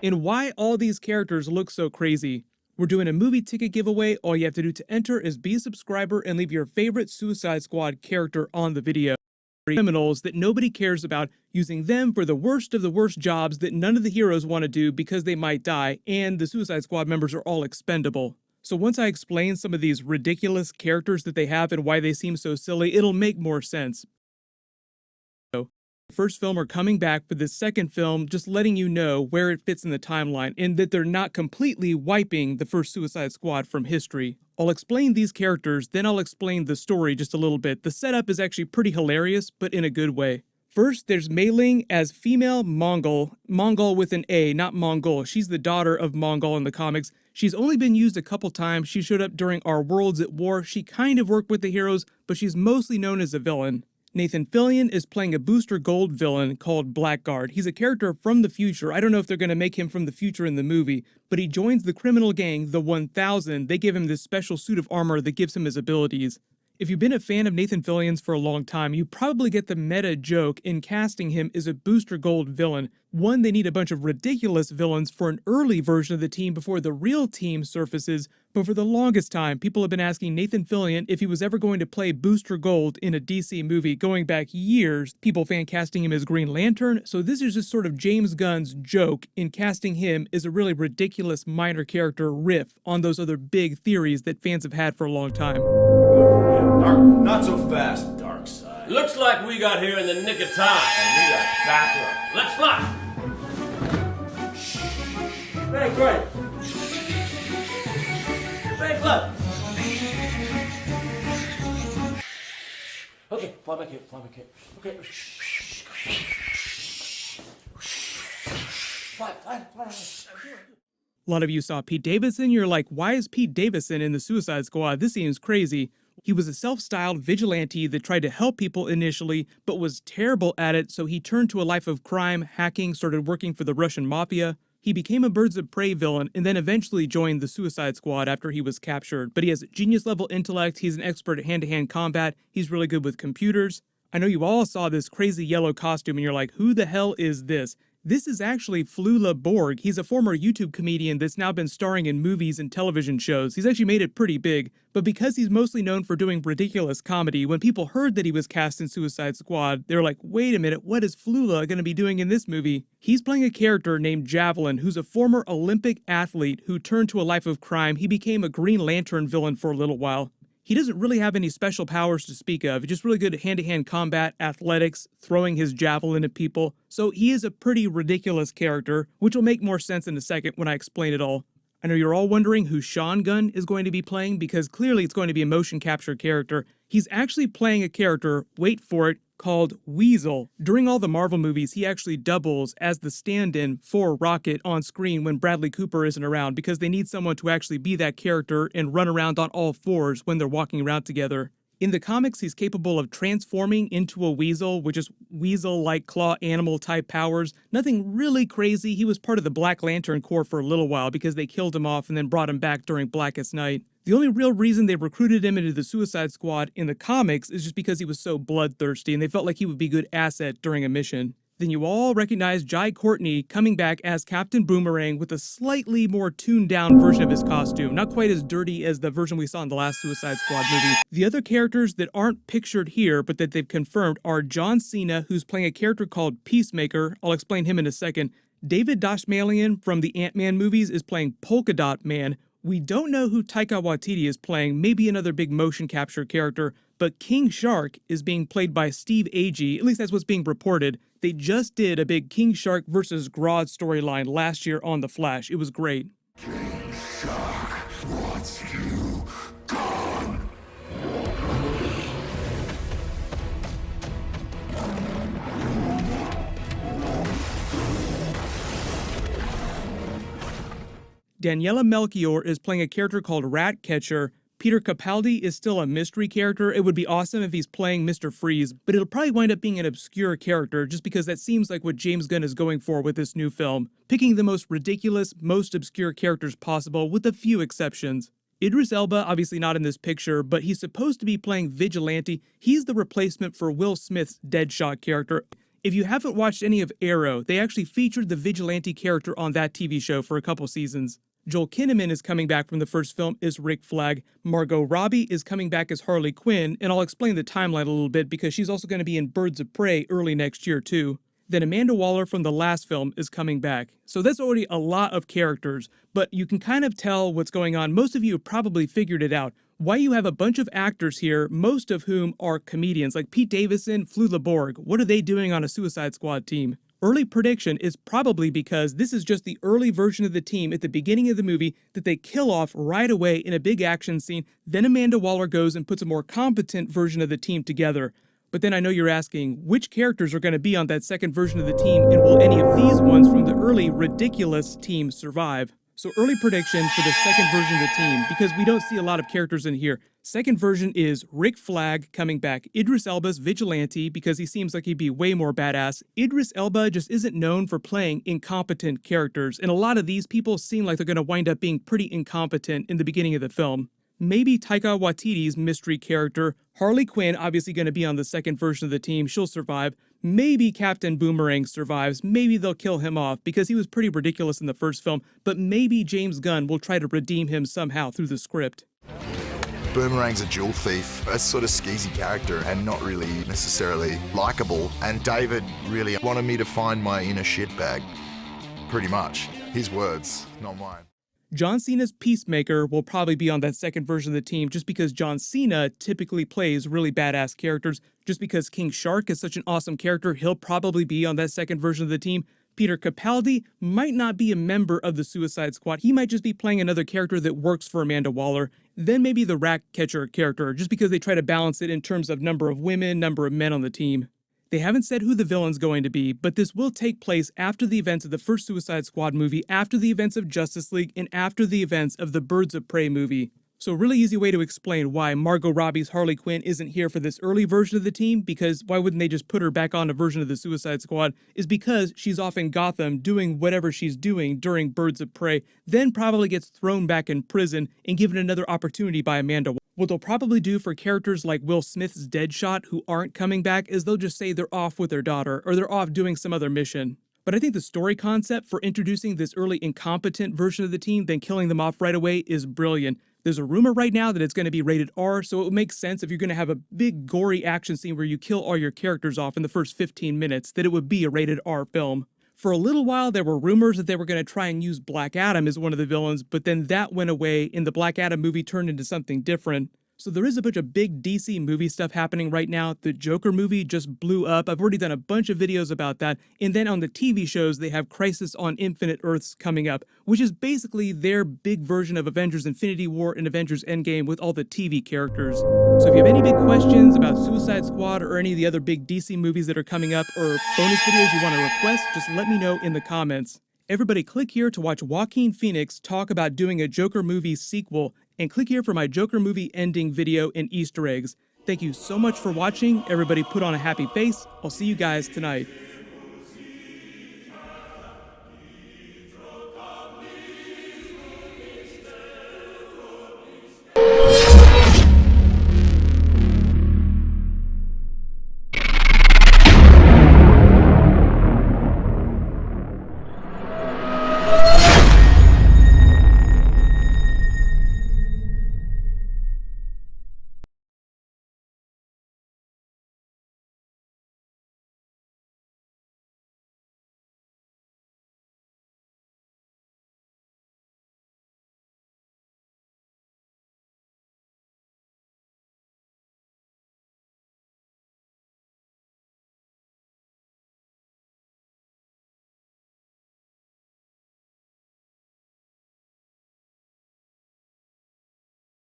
and why all these characters look so crazy. We're doing a movie ticket giveaway. All you have to do to enter is be a subscriber and leave your favorite Suicide Squad character on the video. Criminals that nobody cares about, using them for the worst of the worst jobs that none of the heroes want to do because they might die, and the Suicide Squad members are all expendable. So once I explain some of these ridiculous characters that they have and why they seem so silly, it'll make more sense. The first film are coming back for the second film, just letting you know where it fits in the timeline and that they're not completely wiping the first Suicide Squad from history. I'll explain these characters, then I'll explain the story just a little bit. The setup is actually pretty hilarious, but in a good way. First, there's Mei Ling as female Mongol with an A, not Mongol. She's the daughter of Mongol in the comics. She's only been used a couple times. She showed up during Our Worlds at War. She kind of worked with the heroes, but she's mostly known as a villain. Nathan Fillion is playing a Booster Gold villain called Blackguard. He's a character from the future. I don't know if they're going to make him from the future in the movie, but he joins the criminal gang, the 1000. They give him this special suit of armor that gives him his abilities. If you've been a fan of Nathan Fillion's for a long time, you probably get the meta joke in casting him as a Booster Gold villain. One, they need a bunch of ridiculous villains for an early version of the team before the real team surfaces, but for the longest time, people have been asking Nathan Fillion if he was ever going to play Booster Gold in a DC movie going back years, people fan casting him as Green Lantern, so this is just sort of James Gunn's joke in casting him as a really ridiculous minor character riff on those other big theories that fans have had for a long time. Dark, not so fast, Dark Side. Looks like we got here in the nick of time. And we got backup. Let's fly. Great. Great, look. Okay, fly back here. Okay. Fly. A lot of you saw Pete Davidson, you're like, why is Pete Davidson in the Suicide Squad? This seems crazy. He was a self-styled vigilante that tried to help people initially, but was terrible at it, so he turned to a life of crime, hacking, started working for the Russian mafia. He became a Birds of Prey villain, and then eventually joined the Suicide Squad after he was captured. But he has genius-level intellect, he's an expert at hand-to-hand combat, he's really good with computers. I know you all saw this crazy yellow costume, and you're like, who the hell is this? This is actually Flula Borg. He's a former YouTube comedian that's now been starring in movies and television shows. He's actually made it pretty big, but because he's mostly known for doing ridiculous comedy, when people heard that he was cast in Suicide Squad, they were like, wait a minute, what is Flula going to be doing in this movie? He's playing a character named Javelin, who's a former Olympic athlete who turned to a life of crime. He became a Green Lantern villain for a little while. He doesn't really have any special powers to speak of, just really good at hand-to-hand combat, athletics, throwing his javelin at people, so he is a pretty ridiculous character, which will make more sense in a second when I explain it all. I know you're all wondering who Sean Gunn is going to be playing, because clearly it's going to be a motion capture character. He's actually playing a character, wait for it, called Weasel. During all the Marvel movies, he actually doubles as the stand-in for Rocket on screen when Bradley Cooper isn't around, because they need someone to actually be that character and run around on all fours when they're walking around together. In the comics, he's capable of transforming into a weasel, which is weasel-like claw animal-type powers. Nothing really crazy. He was part of the Black Lantern Corps for a little while because they killed him off and then brought him back during Blackest Night. The only real reason they recruited him into the Suicide Squad in the comics is just because he was so bloodthirsty and they felt like he would be a good asset during a mission. Then you all recognize Jai Courtney coming back as Captain Boomerang with a slightly more tuned-down version of his costume, not quite as dirty as the version we saw in the last Suicide Squad movie. The other characters that aren't pictured here, but that they've confirmed, are John Cena, who's playing a character called Peacemaker. I'll explain him in a second. David Dastmalchian from the Ant-Man movies is playing Polka Dot Man. We don't know who Taika Waititi is playing, maybe another big motion capture character, but King Shark is being played by Steve Agee, at least that's what's being reported. They just did a big King Shark versus Grodd storyline last year on The Flash. It was great. King Shark wants you gone. Daniela Melchior is playing a character called Ratcatcher. Peter Capaldi is still a mystery character. It would be awesome if he's playing Mr. Freeze, but it'll probably wind up being an obscure character just because that seems like what James Gunn is going for with this new film, picking the most ridiculous, most obscure characters possible with a few exceptions. Idris Elba, obviously not in this picture, but he's supposed to be playing Vigilante. He's the replacement for Will Smith's Deadshot character. If you haven't watched any of Arrow, they actually featured the vigilante character on that TV show for a couple seasons. Joel Kinnaman is coming back from the first film as Rick Flag. Margot Robbie is coming back as Harley Quinn, and I'll explain the timeline a little bit because she's also going to be in Birds of Prey early next year too. Then Amanda Waller from the last film is coming back. So that's already a lot of characters, but you can kind of tell what's going on. Most of you have probably figured it out. Why you have a bunch of actors here, most of whom are comedians, like Pete Davidson, Fleur LeBorg. What are they doing on a Suicide Squad team? Early prediction is probably because this is just the early version of the team at the beginning of the movie that they kill off right away in a big action scene. Then Amanda Waller goes and puts a more competent version of the team together. But then I know you're asking, which characters are going to be on that second version of the team, and will any of these ones from the early ridiculous team survive? So early prediction for the second version of the team, because we don't see a lot of characters in here. Second version is Rick Flag coming back. Idris Elba's Vigilante, because he seems like he'd be way more badass. Idris Elba just isn't known for playing incompetent characters, and a lot of these people seem like they're going to wind up being pretty incompetent in the beginning of the film. Maybe Taika Waititi's mystery character. Harley Quinn obviously going to be on the second version of the team. She'll survive. Maybe Captain Boomerang survives. Maybe they'll kill him off because he was pretty ridiculous in the first film. But maybe James Gunn will try to redeem him somehow through the script. Boomerang's a jewel thief, a sort of skeezy character and not really necessarily likable. And David really wanted me to find my inner shitbag. Pretty much. His words, not mine. John Cena's Peacemaker will probably be on that second version of the team just because John Cena typically plays really badass characters. Just because King Shark is such an awesome character, he'll probably be on that second version of the team. Peter Capaldi might not be a member of the Suicide Squad. He might just be playing another character that works for Amanda Waller. Then maybe the Rat Catcher character, just because they try to balance it in terms of number of women, number of men on the team. They haven't said who the villain's going to be, but this will take place after the events of the first Suicide Squad movie, after the events of Justice League, and after the events of the Birds of Prey movie. So a really easy way to explain why Margot Robbie's Harley Quinn isn't here for this early version of the team, because why wouldn't they just put her back on a version of the Suicide Squad, is because she's off in Gotham doing whatever she's doing during Birds of Prey, then probably gets thrown back in prison and given another opportunity by Amanda. What they'll probably do for characters like Will Smith's Deadshot who aren't coming back is they'll just say they're off with their daughter, or they're off doing some other mission. But I think the story concept for introducing this early incompetent version of the team, then killing them off right away, is brilliant. There's a rumor right now that it's going to be rated R, so it would make sense if you're going to have a big gory action scene where you kill all your characters off in the first 15 minutes, that it would be a rated R film. For a little while, there were rumors that they were going to try and use Black Adam as one of the villains, but then that went away and the Black Adam movie turned into something different. So there is a bunch of big DC movie stuff happening right now. The Joker movie just blew up. I've already done a bunch of videos about that. And then on the TV shows, they have Crisis on Infinite Earths coming up, which is basically their big version of Avengers Infinity War and Avengers Endgame with all the TV characters. So if you have any big questions about Suicide Squad or any of the other big DC movies that are coming up, or bonus videos you want to request, just let me know in the comments. Everybody click here to watch Joaquin Phoenix talk about doing a Joker movie sequel, and click here for my Joker movie ending video and Easter eggs. Thank you so much for watching. Everybody put on a happy face. I'll see you guys tonight.